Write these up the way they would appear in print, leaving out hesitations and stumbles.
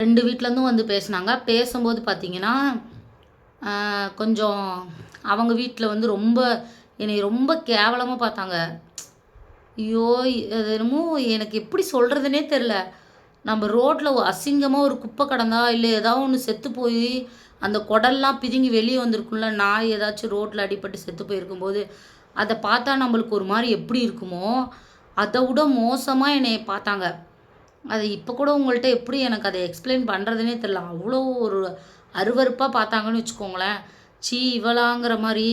2 வீட்லேருந்தும் வந்து பேசுனாங்க. பேசும்போது பார்த்தீங்கன்னா, கொஞ்சம் அவங்க வீட்ல வந்து என்னைய ரொம்ப கேவலமா பார்த்தாங்க. ஐயோ! அது என்னமோ எனக்கு எப்படி சொல்றதுன்னே தெரில. நம்ம ரோட்ல அசிங்கமா ஒரு குப்பை கடந்தா, இல்ல ஏதாவது ஒண்ணு செத்து போயி, அந்த குடல்லாம் பிதுங்கி வெளிய வந்திருக்கும்ல, நாய் ஏதாச்சும் ரோட்ல அடிபட்டு செத்து போயிருக்கும்போது, அத பார்த்தா நம்மளுக்கு ஒரு மாரி எப்படி இருக்குமோ, அத விட மோசமா என்னைய பார்த்தாங்க. அது இப்ப கூட உங்கள்ட்ட எப்படி எனக்கு அத எக்ஸ்பிளைன் பண்றதுன்னே தெரியல. அவ்வளோ ஒரு அருவருப்பா பார்த்தாங்கன்னு வச்சுக்கோங்களேன். ச்சீ! இவளாங்கிற மாரி.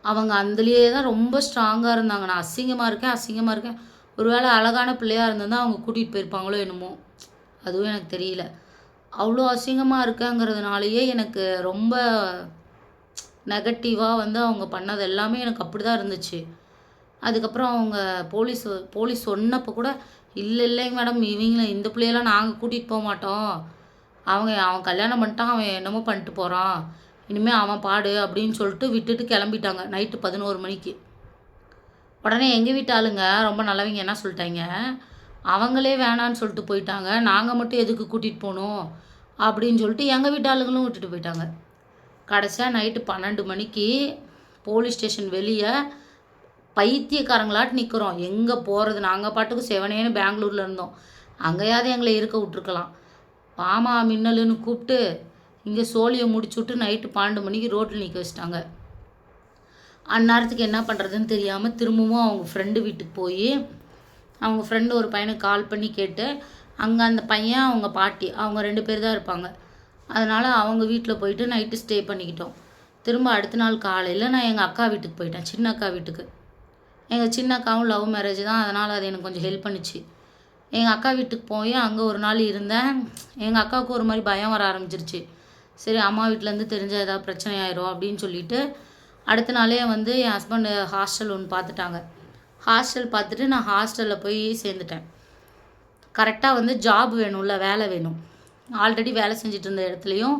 அவங்க அதிலேயே தான் ரொம்ப ஸ்ட்ராங்கா இருந்தாங்க. நான் அசிங்கமா இருக்கேன், அசிங்கமா இருக்கேன். ஒரு வேள அழகான பிள்ளையா இருந்திருந்தா அவங்க கூட்டிட்டு போயிருப்பாங்களோ என்னமோ! அதுவும் எனக்கு தெரியல. அவ்வளோ அசிங்கமா இருக்கேங்கிறதுனாலயே எனக்கு ரொம்ப நெகட்டிவா வந்து அவங்க பண்ணது எல்லாமே எனக்கு அப்படிதான் இருந்துச்சு. அதுக்கப்புறம் அவங்க போலீஸ் போலீஸ் சொன்னப்போ கூட, இல்லைங்க மேடம். இந்த பிள்ளையெல்லாம் நாங்க கூட்டிட்டு போமாட்டோம். அவன் கல்யாணம் பண்ணிட்டான். அவன் என்னமோ பண்ணிட்டு போறான். இனிமே அவன் பாடு அப்படின்னு சொல்லிட்டு விட்டுட்டு கிளம்பிட்டாங்க. நைட்டு 11 மணிக்கு. உடனே எங்க வீட்டு ஆளுங்க ரொம்ப நல்லவங்க என்ன சொல்லிட்டாய்ங்க, அவங்களே வேணான்னு சொல்லிட்டு போயிட்டாங்க. நாங்க மட்டும் எதுக்கு கூட்டிட்டு போணும்? அப்படின்னு சொல்லிட்டு எங்க வீட்டு ஆளுங்களும் விட்டுட்டு போயிட்டாங்க. கடைசியா நைட்டு 12 மணிக்கு போலீஸ் ஸ்டேஷன் வெளிய பைத்தியக்காரங்களாட்டு நிற்கிறோம். எங்கே போகிறது? நாங்கள் பாட்டுக்கு செவனேன்னு பெங்களூரில் இருந்தோம். அங்கேயாவது எங்களை இருக்க விட்ருக்கலாம். பாமா மின்னலுன்னு கூப்பிட்டு இங்கே சோழியை முடிச்சுட்டு நைட்டு 12 மணிக்கு ரோட்டில் நிற்க வச்சுட்டாங்க. அந்நேரத்துக்கு என்ன பண்ணுறதுன்னு தெரியாமல் திரும்பவும் அவங்க ஃப்ரெண்டு வீட்டுக்கு போய் அவங்க ஃப்ரெண்டு ஒரு பையனுக்கு கால் பண்ணி கேட்டு, அங்கே அந்த பையன் அவங்க பாட்டி அவங்க 2 பேர் தான் இருப்பாங்க. அதனால் அவங்க வீட்டில் போயிட்டு நைட்டு ஸ்டே பண்ணிக்கிட்டோம். திரும்ப அடுத்த நாள் காலையில் நான் எங்கள் அக்கா வீட்டுக்கு போயிட்டேன், சின்ன அக்கா வீட்டுக்கு. எங்கள் சின்ன அக்காவும் லவ் மேரேஜ் தான். அதனால் அது எனக்கு கொஞ்சம் ஹெல்ப் பண்ணுச்சு. எங்கள் அக்கா வீட்டுக்கு போய் அங்கே ஒரு நாள் இருந்தேன். எங்கள் அக்காவுக்கு ஒரு மாதிரி பயம் வர ஆரம்பிச்சிருச்சு. சரி, அம்மா வீட்டிலேருந்து தெரிஞ்சால் ஏதாவது பிரச்சனை ஆயிரும் அப்படின்னு சொல்லிட்டு அடுத்த நாளே வந்து என் ஹஸ்பண்டு ஹாஸ்டல் ஒன்று பார்த்துட்டாங்க. ஹாஸ்டல் பார்த்துட்டு நான் ஹாஸ்டலில் போய் சேர்ந்துட்டேன். கரெக்டாக வந்து ஜாப் வேணும்ல, வேலை வேணும். ஆல்ரெடி வேலை செஞ்சுட்டு இருந்த இடத்துலையும்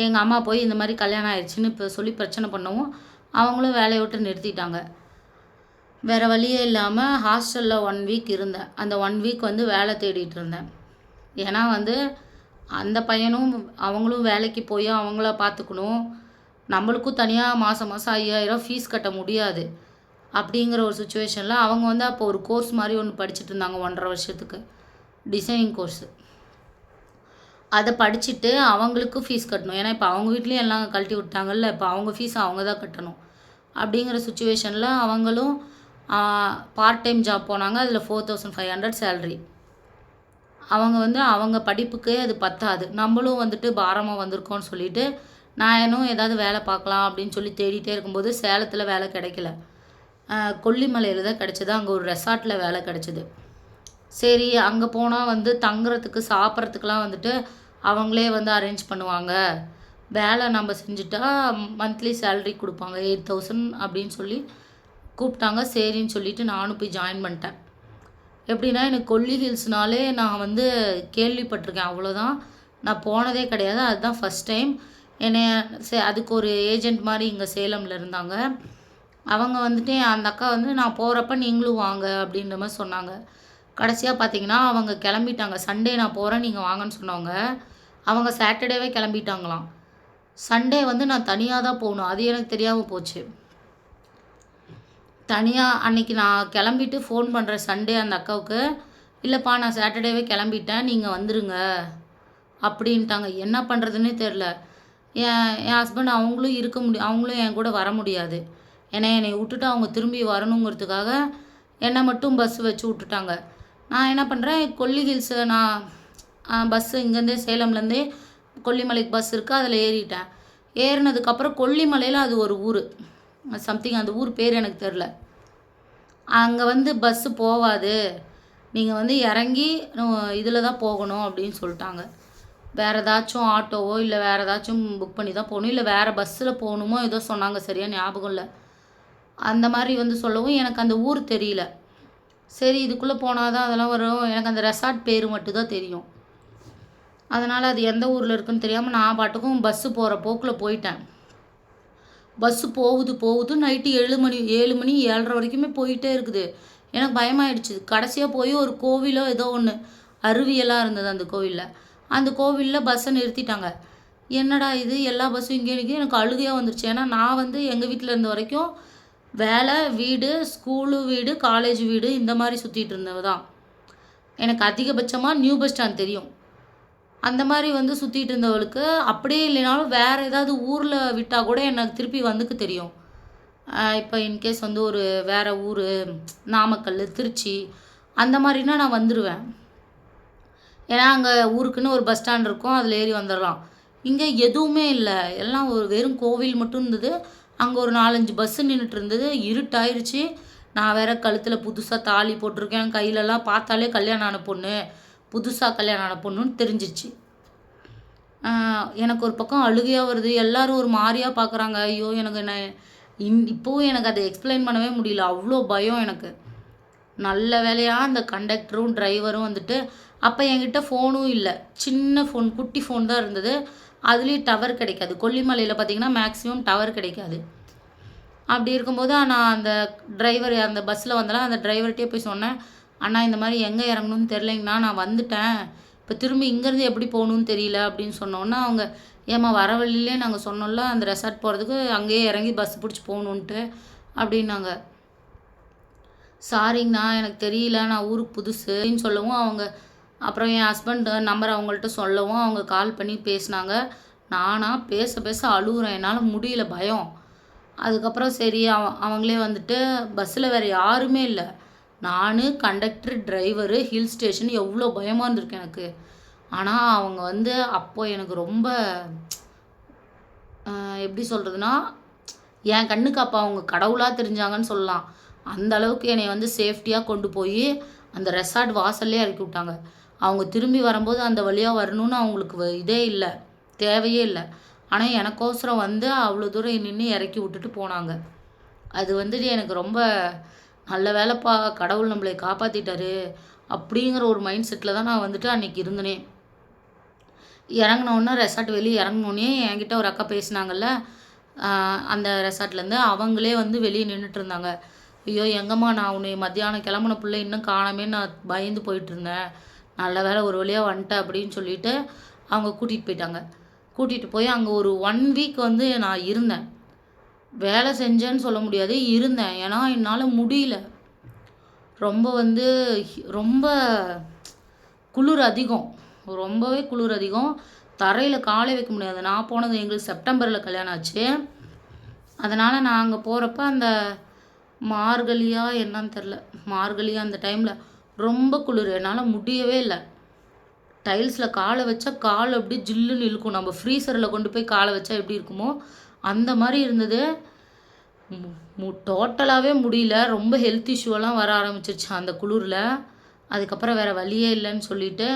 எங்கள் அம்மா போய் இந்த மாதிரி கல்யாணம் ஆயிடுச்சுன்னு இப்போ சொல்லி பிரச்சனை பண்ணவும் அவங்களும் வேலையை விட்டு நிறுத்திட்டாங்க. வேறு வழியே இல்லாமல் ஹாஸ்டலில் 1 வீக் இருந்தேன். அந்த 1 வீக் வந்து வேலை தேடிட்டு இருந்தேன். ஏன்னா வந்து அந்த பையனும் அவங்களும் வேலைக்கு போய் அவங்கள பார்த்துக்கணும். நம்மளுக்கும் தனியாக மாதம் மாதம் 5000 ஃபீஸ் கட்ட முடியாது. அப்படிங்கிற ஒரு சுச்சுவேஷனில் அவங்க வந்து அப்போ ஒரு கோர்ஸ் மாதிரி ஒன்று படிச்சுட்டு இருந்தாங்க 1.5 வருஷத்துக்கு. Designing course. அதை படிச்சுட்டு அவங்களுக்கும் ஃபீஸ் கட்டணும். ஏன்னா இப்போ அவங்க வீட்லேயும் எல்லாம் கழட்டி விட்டாங்கல்ல. இப்போ அவங்க ஃபீஸ் அவங்க தான் கட்டணும். அப்படிங்கிற சுச்சுவேஷனில் அவங்களும் பார்ட் டைம் ஜாப் போனாங்க. அதில் 4500 சேலரி. அவங்க வந்து அவங்க படிப்புக்கே அது பத்தாது. நம்மளும் வந்துட்டு பாரமாக வந்திருக்கோம்னு சொல்லிட்டு நான் இன்னும் ஏதாவது வேலை பார்க்கலாம் அப்படின்னு சொல்லி தேடிட்டே இருக்கும்போது சேலத்தில் வேலை கிடைக்கல. கொல்லிமலையில் தான் கிடச்சிது. அங்கே ஒரு ரெசார்ட்டில் வேலை கிடச்சிது. சரி, அங்கே போனால் வந்து தங்குறதுக்கு சாப்பிட்றதுக்கெலாம் வந்துட்டு அவங்களே வந்து அரேஞ்ச் பண்ணுவாங்க. வேலை நம்ம செஞ்சுட்டா மந்த்லி சேலரி கொடுப்பாங்க 8000 அப்படின்னு சொல்லி கூப்பிட்டாங்க. சரின்னு சொல்லிட்டு நானும் போய் ஜாயின் பண்ணிட்டேன். எப்படின்னா எனக்கு கொல்லி ஹில்ஸ்னாலே நான் வந்து கேள்விப்பட்டிருக்கேன், அவ்வளோதான். நான் போனதே கிடையாது. அதுதான் ஃபஸ்ட் டைம். அதுக்கு ஒரு ஏஜெண்ட் மாதிரி இங்கே சேலமில் இருந்தாங்க. அவங்க வந்துட்டு அந்த அக்கா வந்து நான் போகிறப்ப நீங்களும் வாங்க அப்படின்ற மாதிரி சொன்னாங்க. கடைசியாக பார்த்தீங்கன்னா அவங்க கிளம்பிட்டாங்க. சண்டே நான் போகிறேன் நீங்கள் வாங்கன்னு சொன்னவங்க அவங்க சாட்டர்டேவே கிளம்பிட்டாங்களாம். சண்டே வந்து நான் தனியாக தான் போகணும். அது எனக்கு தெரியாமல் போச்சு. தனியாக அன்றைக்கி நான் கிளம்பிட்டு ஃபோன் பண்ணுறேன் சண்டே அந்த அக்காவுக்கு. இல்லைப்பா, நான் சாட்டர்டேவே கிளம்பிட்டேன், நீங்கள் வந்துடுங்க அப்படின்ட்டாங்க. என்ன பண்ணுறதுன்னே தெரில. என் ஹஸ்பண்ட் அவங்களும் என் கூட வர முடியாது. ஏன்னா என்னை விட்டுட்டு அவங்க திரும்பி வரணுங்கிறதுக்காக என்னை மட்டும் பஸ் வச்சு விட்டுட்டாங்க. நான் என்ன பண்ணுறேன், கொல்லி ஹில்ஸு நான் பஸ்ஸு இங்கேருந்தே சேலம்லேருந்தே கொல்லிமலைக்கு பஸ் இருக்குது, அதில் ஏறிட்டேன். ஏறினதுக்கப்புறம் கொல்லிமலையில் அது ஒரு ஊர் சம்திங், அந்த ஊர் பேர் எனக்கு தெரில. அங்கே வந்து பஸ்ஸு போகாது, நீங்கள் வந்து இறங்கி இதில் தான் போகணும் அப்படின்னு சொல்லிட்டாங்க. வேறு ஏதாச்சும் ஆட்டோவோ இல்லை வேறு ஏதாச்சும் புக் பண்ணி தான் போகணும், இல்லை வேறு பஸ்ஸில் போகணுமோ ஏதோ சொன்னாங்க, சரியாக ஞாபகம் இல்லை. அந்த மாதிரி வந்து சொல்லவும் எனக்கு அந்த ஊர் தெரியல. சரி, இதுக்குள்ளே போனால் தான் அதெல்லாம் வரும். எனக்கு அந்த ரெசார்ட் பேர் மட்டும்தான் தெரியும். அதனால் அது எந்த ஊரில் இருக்குதுன்னு தெரியாமல் நான் பாட்டுக்கும் பஸ்ஸு போகிற போக்கில் போயிட்டேன். பஸ்ஸு போகுது நைட்டு 7 மணி 7:30 வரைக்குமே போயிட்டே இருக்குது. எனக்கு பயமாயிடுச்சு. கடைசியாக போய் ஒரு கோவிலோ ஏதோ ஒன்று, அருவியெல்லாம் இருந்தது அந்த கோவிலில். அந்த கோவிலில் பஸ்ஸை நிறுத்திட்டாங்க. என்னடா இது எல்லா பஸ்ஸும் இங்கே நிற்கும், எனக்கு அழுகையாக வந்துருச்சு. ஏன்னா நான் வந்து எங்கள் வீட்டில் இருந்த வரைக்கும் வேலை, வீடு, ஸ்கூலு வீடு, காலேஜ் வீடு இந்த மாதிரி சுற்றிட்டு இருந்தவ தான். எனக்கு அதிகபட்சமாக நியூ பஸ் ஸ்டாண்ட் தெரியும். அந்த மாதிரி வந்து சுற்றிட்டு இருந்தவளுக்கு அப்படியே இல்லைனாலும் வேறு ஏதாவது ஊரில் விட்டால் கூட எனக்கு திருப்பி வந்துக்கு தெரியும். இப்போ இன்கேஸ் வந்து ஒரு வேறு ஊர், நாமக்கல், திருச்சி அந்த மாதிரினா நான் வந்துடுவேன். ஏன்னா அங்கே ஊருக்குன்னு ஒரு பஸ் ஸ்டாண்ட் இருக்கும், அதில் ஏறி வந்துடலாம். இங்கே எதுவுமே இல்லை, எல்லாம் ஒரு வெறும் கோவில் மட்டும் இருந்தது. அங்கே ஒரு 4-5 பஸ்ஸு நின்றுட்டு இருந்தது. இருட்டாயிருச்சு. நான் வேறு கழுத்தில் புதுசாக தாலி போட்டிருக்கேன். கையிலலாம் பார்த்தாலே கல்யாணம் ஆன பொண்ணு, புதுசாக கல்யாணம் ஆன பொண்ணுன்னு தெரிஞ்சிருச்சு. எனக்கு ஒரு பக்கம் அழுகையாக வருது. எல்லோரும் ஒரு மாதிரியாக பார்க்குறாங்க. ஐயோ எனக்கு இப்போவும் எனக்கு அதை எக்ஸ்பிளைன் பண்ணவே முடியல, அவ்வளோ பயம் எனக்கு. நல்ல வேலையாக அந்த கண்டக்டரும் டிரைவரும் வந்துட்டு, அப்போ என்கிட்ட ஃபோனும் இல்லை, சின்ன ஃபோன், குட்டி ஃபோன் தான் இருந்தது. அதுலேயும் டவர் கிடைக்காது. கொல்லிமலையில் பார்த்திங்கன்னா மேக்ஸிமம் டவர் கிடைக்காது. அப்படி இருக்கும்போது நான் அந்த டிரைவர் அந்த பஸ்ஸில் வந்தாலும் அந்த டிரைவர்கிட்டே போய் சொன்னேன், அண்ணா இந்த மாதிரி எங்கே இறங்கணும்னு தெரிலைங்கண்ணா, நான் வந்துட்டேன், இப்போ திரும்பி இங்கேருந்து எப்படி போகணுன்னு தெரியல அப்படின்னு சொன்னோன்னா அவங்க, ஏம்மா வர வழியிலே நாங்கள் சொன்னோம்ல அந்த ரெசார்ட் போகிறதுக்கு அங்கேயே இறங்கி பஸ் பிடிச்சி போகணுன்ட்டு அப்படின்னாங்க. சாரிங்கண்ணா எனக்கு தெரியல, நான் ஊருக்கு புதுசு அப்படின்னு சொல்லவும் அவங்க, அப்புறம் என் ஹஸ்பண்ட் நம்பர் அவங்கள்ட்ட சொல்லவும் அவங்க கால் பண்ணி பேசினாங்க. நானாக பேச பேச அழுகுறேன், என்னால் முடியல, பயம். அதுக்கப்புறம் சரி அவங்களே வந்துட்டு பஸ்ஸில் வேறு யாருமே இல்லை, நான், கண்டக்டர், டிரைவரு, ஹில் ஸ்டேஷன், எவ்வளோ பயமாக இருந்திருக்கு எனக்கு. ஆனால் அவங்க வந்து அப்போது எனக்கு ரொம்ப எப்படி சொல்கிறதுனா, என் கண்ணுக்கு அப்போ அவங்க கடவுளாக தெரிஞ்சாங்கன்னு சொல்லலாம். அந்த அளவுக்கு என்னை வந்து சேஃப்டியாக கொண்டு போய் அந்த ரெசார்ட் வாசல்லே இறக்கி விட்டாங்க. அவங்க திரும்பி வரும்போது அந்த வழியாக வரணும்னு அவங்களுக்கு இதே இல்லை, தேவையே இல்லை. ஆனால் எனக்கோசரம் வந்து அவ்வளோ தூரம் நின்று இறக்கி விட்டுட்டு போனாங்க. அது வந்துட்டு எனக்கு ரொம்ப நல்ல வேலைப்பா, கடவுள் நம்மளை காப்பாற்றிட்டாரு அப்படிங்கிற ஒரு மைண்ட் செட்டில் தான் நான் வந்துட்டு அன்றைக்கி இருந்தனே. இறங்கினோன்னே ரெசார்ட் வெளியே இறங்கினோன்னே என்கிட்ட ஒரு அக்கா பேசினாங்கல்ல அந்த ரெசார்ட்லேருந்து, அவங்களே வந்து வெளியே நின்றுட்டு இருந்தாங்க. ஐயோ எங்கம்மா, நான் உன்னை மத்தியானம் கிளம்புன பிள்ளை இன்னும் காணாமே, நான் பயந்து போயிட்டுருந்தேன், நல்ல வேலை ஒரு வழியாக வந்துட்டேன் அப்படின்னு சொல்லிட்டு அவங்க கூட்டிகிட்டு போயிட்டாங்க. கூட்டிகிட்டு போய் அங்கே ஒரு 1 வீக் வந்து நான் இருந்தேன். வேலை செஞ்சேன்னு சொல்ல முடியாது, இருந்தேன். ஏன்னா என்னால் முடியல, ரொம்ப வந்து ரொம்ப குளிர் அதிகம், ரொம்பவே குளிர் அதிகம். தரையில் காலை வைக்க முடியாது. நான் போனது எங்களுக்கு செப்டம்பரில் கல்யாணம் ஆச்சு. அதனால் நான் அங்கே போகிறப்ப அந்த மார்கழியா என்னன்னு தெரில, மார்கழியா அந்த டைமில் ரொம்ப குளிர், என்னால் முடியவே இல்லை. டைல்ஸில் காலை வச்சா கால் அப்படியே ஜில்லுன்னு இழுக்கும். நம்ம ஃப்ரீசரில் கொண்டு போய் காலை வச்சா எப்படி இருக்குமோ அந்த மாதிரி இருந்தது. டோட்டலாகவே முடியல. ரொம்ப ஹெல்த் இஷ்யூவெல்லாம் வர ஆரம்பிச்சிருச்சு அந்த குளிரில். அதுக்கப்புறம் வேறு வழியே இல்லைன்னு சொல்லிட்டு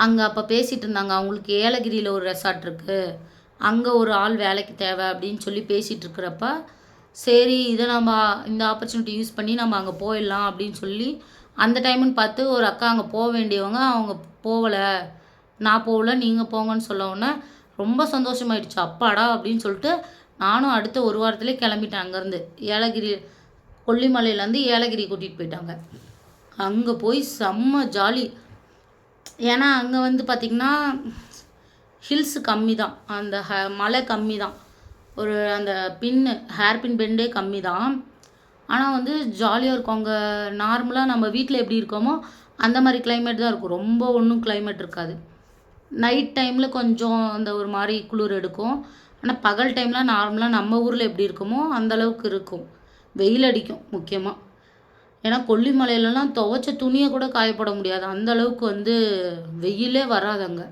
அங்கே அப்போ பேசிகிட்டு இருந்தாங்க. அவங்களுக்கு ஏலகிரியில் ஒரு ரெசார்ட் இருக்குது, அங்கே ஒரு ஆள் வேலைக்கு தேவை அப்படின்னு சொல்லி பேசிகிட்டு இருக்கிறப்ப, சரி இதை நம்ம இந்த ஆப்பர்ச்சுனிட்டி யூஸ் பண்ணி நம்ம அங்கே போயிடலாம் அப்படின்னு சொல்லி, அந்த டைமுன்னு பார்த்து ஒரு அக்கா அங்கே போக வேண்டியவங்க அவங்க போகலை, நான் போகல நீங்கள் போங்கன்னு சொல்லவுடனே ரொம்ப சந்தோஷமாயிடுச்சு. அப்பாடா அப்படின்னு சொல்லிட்டு நானும் அடுத்த ஒரு வாரத்துலேயே கிளம்பிட்டேன். அங்கேருந்து ஏலகிரி, கொல்லிமலையிலேருந்து ஏலகிரி கூட்டிகிட்டு போயிட்டாங்க. அங்கே போய் செம்ம ஜாலி. ஏன்னா அங்கே வந்து பார்த்திங்கன்னா ஹில்ஸு கம்மி தான், அந்த மலை கம்மி தான், ஒரு அந்த ஹேர் பின் பெண்டே கம்மி தான். ஆனால் வந்து ஜாலியாக இருக்கும். அங்கே நார்மலாக நம்ம வீட்டில் எப்படி இருக்கோமோ அந்த மாதிரி கிளைமேட் தான் இருக்கும், ரொம்ப ஒன்றும் கிளைமேட் இருக்காது. நைட் டைமில் கொஞ்சம் அந்த ஒரு மாதிரி குளிர் எடுக்கும். ஆனால் பகல் டைமில் நார்மலாக நம்ம ஊரில் எப்படி இருக்குமோ அந்தளவுக்கு இருக்கும். வெயில் அடிக்கும் முக்கியமாக. ஏன்னா கொல்லிமலையிலலாம் துவைச்ச துணியை கூட காயப்பட முடியாது, அந்த அளவுக்கு வந்து வெயிலே வராது அங்கே.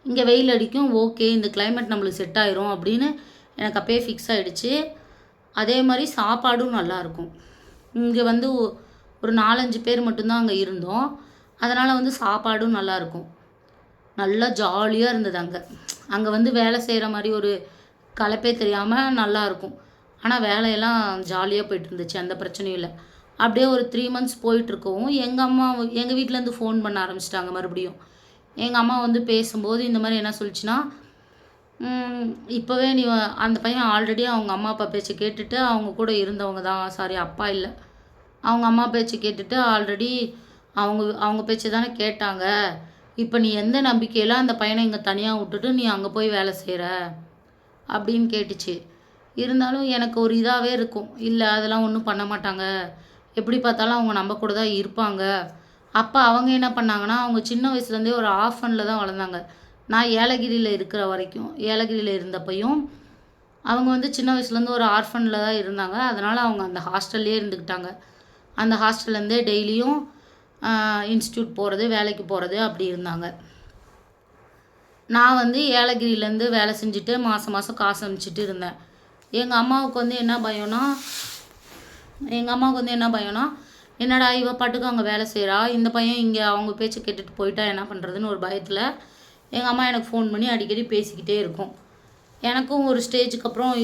இங்கே வெயில் அடிக்கும், ஓகே இந்த கிளைமேட் நம்மளுக்கு செட் ஆயிரும் அப்படின்னு எனக்கு அப்போயே ஃபிக்ஸ் ஆகிடுச்சு. அதே மாதிரி சாப்பாடும் நல்லாயிருக்கும். இங்கே வந்து ஒரு 4-5 பேர் மட்டும்தான் அங்கே இருந்தோம். அதனால் வந்து சாப்பாடும் நல்லாயிருக்கும். நல்லா ஜாலியாக இருந்தது அங்கே. அங்கே வந்து வேலை செய்கிற மாதிரி ஒரு களைப்பே தெரியாமல் நல்லாயிருக்கும். ஆனால் வேலையெல்லாம் ஜாலியாக போயிட்டு இருந்துச்சு, அந்த பிரச்சனையும் இல்லை. அப்படியே ஒரு 3 மந்த்ஸ் போயிட்டுருக்கவும் எங்கள் வீட்டிலேருந்து ஃபோன் பண்ண ஆரம்பிச்சிட்டாங்க மறுபடியும். எங்கள் அம்மா வந்து பேசும்போது இந்த மாதிரி என்ன சொல்லிச்சுன்னா, இப்போவே நீ அந்த பையன் ஆல்ரெடி அவங்க அம்மா அப்பா பேச்சை கேட்டுட்டு அவங்க கூட இருந்தவங்க தான், சாரி அப்பா இல்லை, அவங்க அம்மா பேச்சு கேட்டுட்டு ஆல்ரெடி அவங்க அவங்க பேச்ச தானே கேட்டாங்க. இப்ப நீ எந்த நம்பிக்கையில அந்த பையன இங்க தனியா விட்டுட்டு நீ அங்க போய் வேலை செய்ற? அப்படின்னு கேட்டுச்சு. இருந்தாலும் எனக்கு ஒரு இதாவே இருக்கும். இல்ல அதெல்லாம் ஒண்ணும் பண்ண மாட்டாங்க. எப்படி பார்த்தாலும் அவங்க நம்ம கூட தான் இருப்பாங்க. அப்ப அவங்க என்ன பண்ணாங்கன்னா, அவங்க சின்ன வயசுலேருந்தே ஒரு ஆர்ஃபன்ல தான் வளர்ந்தாங்க. நான் ஏலகிரியில இருக்கிற வரைக்கும் ஏலகிரியில இருந்தப்பயும், அவங்க வந்து சின்ன வயசுலேருந்து ஒரு ஆர்ஃபன்ல தான் இருந்தாங்க. அதனால அவங்க அந்த ஹாஸ்டல்லயே இருந்துக்கிட்டாங்க. அந்த ஹாஸ்டல்லேருந்தே டெய்லியும் இன்ஸ்டியூட் போறது, வேலைக்கு போறது அப்படி இருந்தாங்க. நான் வந்து ஏலகிரியிலேருந்து வேலை செஞ்சுட்டு மாசம் மாசம் காசு அனுப்பிச்சுட்டு இருந்தேன். எங்க அம்மாவுக்கு வந்து என்ன பயம்னா எங்க அம்மாவுக்கு வந்து என்ன பயம்னா, என்னடா இவ பாட்டுக்கு அங்க வேலை செய்றா, இந்த பையன் இங்க அவங்க பேச்ச கேட்டுட்டு போயிட்டா என்ன பண்றதுன்னு ஒரு பயத்துல, எங்க அம்மா எனக்கு ஃபோன் பண்ணி அடிக்கடி பேசிக்கிட்டே இருக்கும். எனக்கும் ஒரு ஸ்டேஜுக்கு அப்புறம்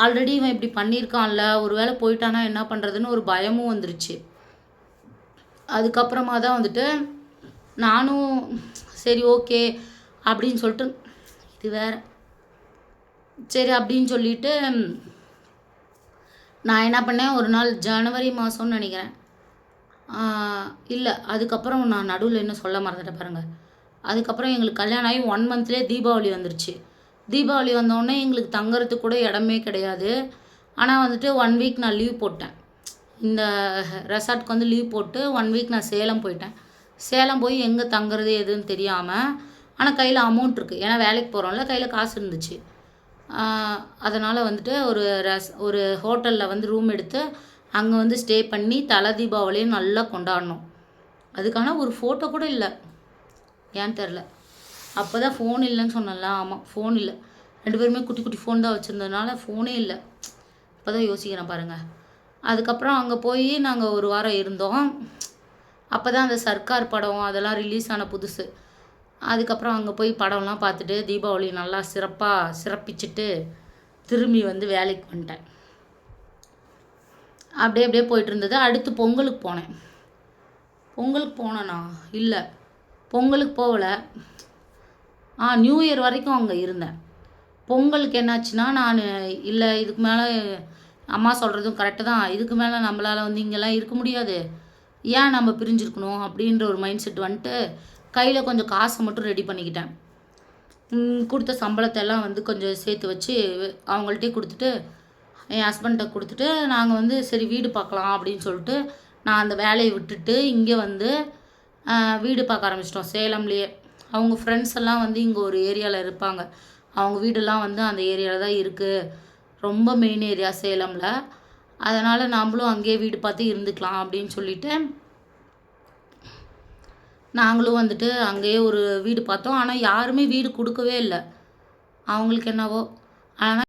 ஆல்ரெடி இவன் இப்படி பண்ணியிருக்கான்ல, ஒரு வேளை போயிட்டானா என்ன பண்றதுன்னு ஒரு பயமும் வந்துருச்சு. அதுக்கப்புறமா தான் வந்துட்டு நானும் சரி ஓகே அப்படின்னு சொல்லிட்டு இது வேற. சரி அப்படின்னு சொல்லிட்டு நான் என்ன பண்ணேன், ஒரு நாள் ஜனவரி மாதம்னு நினைக்கிறேன். இல்லை அதுக்கப்புறம் நான் நடுவில் இன்னும் சொல்ல மறந்துட்டேன் பாருங்க. அதுக்கப்புறம் எங்களுக்கு கல்யாணம் ஆகி 1 மந்த்லேயே தீபாவளி வந்துருச்சு. தீபாவளி வந்தோடனே எங்களுக்கு தங்குறதுக்கு கூட இடமே கிடையாது. ஆனால் வந்துட்டு 1 வீக் நான் லீவ் போட்டேன். இந்த ரெசார்ட்க்கு வந்து லீவ் போட்டு 1 வீக் நான் சேலம் போயிட்டேன். சேலம் போய் எங்கே தங்குறது எதுன்னு தெரியாமல், ஆனால் கையில் அமௌண்ட் இருக்குது. ஏன்னா வேலைக்கு போகிறோம்ல, கையில் காசு இருந்துச்சு. அதனால் வந்துட்டு ஒரு ஹோட்டலில் வந்து ரூம் எடுத்து அங்கே வந்து ஸ்டே பண்ணி தலை தீபாவளியும் நல்லா கொண்டாடினோம். அதுக்கான ஒரு ஃபோட்டோ கூட இல்லை, ஏன்னு தெரில. அப்போ தான் ஃபோன் இல்லைன்னு சொன்னேன்ல, ஆமாம் ஃபோன் இல்லை. 2 பேருமே குட்டி குட்டி ஃபோன் தான் வச்சுருந்ததுனால ஃபோனே இல்லை. இப்போ தான் யோசிக்கிறேன் பாருங்கள். அதுக்கப்புறம் அங்கே போய் நாங்கள் ஒரு வாரம் இருந்தோம். அப்போ தான் அந்த சர்க்கார் படம் அதெல்லாம் ரிலீஸ் ஆன புதுசு. அதுக்கப்புறம் அங்கே போய் படம்லாம் பார்த்துட்டு தீபாவளி நல்லா சிறப்பாக சிறப்பிச்சுட்டு திரும்பி வந்து வேலைக்கு வந்துட்டேன். அப்படியே அப்படியே போயிட்டு இருந்தது. அடுத்து பொங்கலுக்கு போனேன். பொங்கலுக்கு போனேனா இல்லை, பொங்கலுக்கு போகலை. நியூ இயர் வரைக்கும் அங்கே இருந்தேன். பொங்கலுக்கு என்னாச்சுன்னா நான் இல்லை இதுக்கு மேலே அம்மா சொல்கிறதும் கரெக்டு தான், இதுக்கு மேலே நம்மளால் வந்து இங்கெல்லாம் இருக்க முடியாது, ஏன் நம்ம பிரிஞ்சிருக்கணும் அப்படின்ற ஒரு மைண்ட் செட் வந்துட்டு கையில் கொஞ்சம் காசை மட்டும் ரெடி பண்ணிக்கிட்டேன். கொடுத்த சம்பளத்தை எல்லாம் வந்து கொஞ்சம் சேர்த்து வச்சு அவங்கள்ட்டே கொடுத்துட்டு என் ஹஸ்பண்ட்டை கொடுத்துட்டு நாங்கள் வந்து சரி வீடு பார்க்கலாம் அப்படின்னு சொல்லிட்டு நான் அந்த வேலையை விட்டுட்டு இங்கே வந்து வீடு பார்க்க ஆரம்பிச்சிட்டோம் சேலம்லேயே. அவங்க ஃப்ரெண்ட்ஸ் எல்லாம் வந்து இங்கே ஒரு ஏரியாவில் இருப்பாங்க. அவங்க வீடெல்லாம் வந்து அந்த ஏரியாவில் தான் இருக்குது, ரொம்ப மெயின் ஏரியா சேலமில். அதனால் நாம்ளும் அங்கேயே வீடு பார்த்து இருந்துக்கலாம் அப்படின்னு சொல்லிட்டு நாங்களும் வந்துட்டு அங்கேயே ஒரு வீடு பார்த்தோம். ஆனால் யாருமே வீடு கொடுக்கவே இல்லை. அவங்களுக்கு என்னவோ ஆனால்